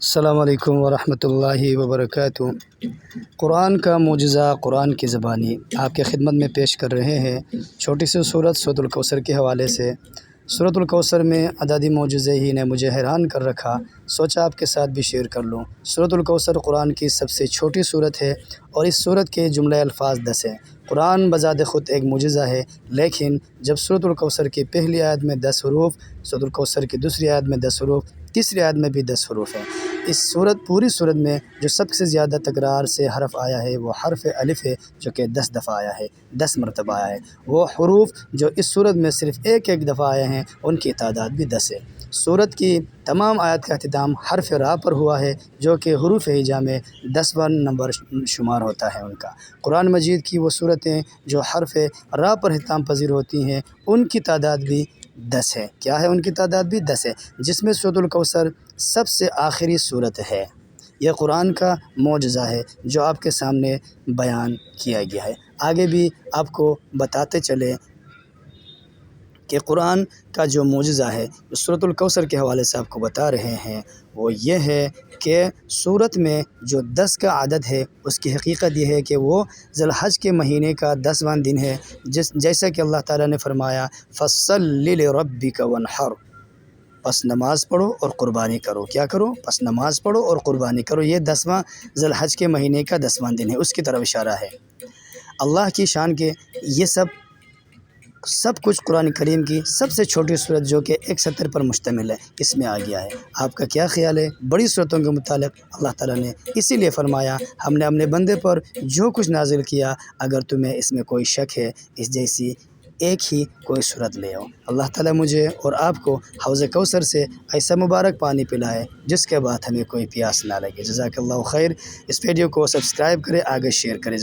السلام علیکم ورحمۃ اللہ وبرکاتہ۔ قرآن کا معجزہ قرآن کی زبانی آپ کے خدمت میں پیش کر رہے ہیں۔ چھوٹی سی سورت سورۃ الکوثر کے حوالے سے۔ سورۃ الکوثر میں عددی معجزے ہی نے مجھے حیران کر رکھا، سوچا آپ کے ساتھ بھی شیئر کر لوں۔ سورۃ الکوثر قرآن کی سب سے چھوٹی سورت ہے اور اس سورت کے جملہ الفاظ 10 ہیں۔ قرآن بذات خود ایک معجزہ ہے، لیکن جب سورۃ الکوثر کی پہلی آیت میں 10 حروف، سورۃ الکوثر کی دوسری آیت میں 10 حروف، تیسری آیت میں بھی 10 حروف ہیں۔ اس پوری صورت میں جو سب سے زیادہ تکرار سے حرف آیا ہے وہ حرف الف ہے، جو کہ 10 دفعہ آیا ہے، 10 مرتبہ آیا ہے۔ وہ حروف جو اس صورت میں صرف ایک دفعہ آئے ہیں ان کی تعداد بھی 10 ہے۔ صورت کی تمام آیت کا اختتام حرف را پر ہوا ہے، جو کہ حروف ہجا میں 10واں نمبر شمار ہوتا ہے ان کا۔ قرآن مجید کی وہ صورتیں جو حرف را پر اختتام پذیر ہوتی ہیں ان کی تعداد بھی 10 ہے۔ کیا ہے ان کی تعداد بھی 10 ہے، جس میں سورۃ الکوثر سب سے آخری صورت ہے۔ یہ قرآن کا معجزہ ہے جو آپ کے سامنے بیان کیا گیا ہے۔ آگے بھی آپ کو بتاتے چلیں کہ قرآن کا جو معجزہ ہے سورۃ الکوثر کے حوالے سے آپ کو بتا رہے ہیں، وہ یہ ہے کہ سورت میں جو 10 کا عدد ہے اس کی حقیقت یہ ہے کہ وہ ذی الحج کے مہینے کا 10واں دن ہے، جیسا کہ اللہ تعالیٰ نے فرمایا فَصَلِّ لِرَبِّكَ وَانْحَرْ، پس نماز پڑھو اور قربانی کرو۔ کیا کرو؟ پس نماز پڑھو اور قربانی کرو۔ یہ 10واں ذی الحج کے مہینے کا 10واں دن ہے، اس کی طرف اشارہ ہے۔ اللہ کی شان کے یہ سب کچھ قرآن کریم کی سب سے چھوٹی صورت جو کہ ایک سطر پر مشتمل ہے اس میں آ گیا ہے۔ آپ کا کیا خیال ہے؟ بڑی صورتوں کے متعلق اللہ تعالیٰ نے اسی لیے فرمایا ہم نے اپنے بندے پر جو کچھ نازل کیا، اگر تمہیں اس میں کوئی شک ہے اس جیسی ایک ہی کوئی صورت لے آؤ۔ اللہ تعالیٰ مجھے اور آپ کو حوض کوثر سے ایسا مبارک پانی پلائے جس کے بعد ہمیں کوئی پیاس نہ لگے۔ جزاک اللہ خیر۔ اس ویڈیو کو سبسکرائب کریں، آگے شیئر کریں۔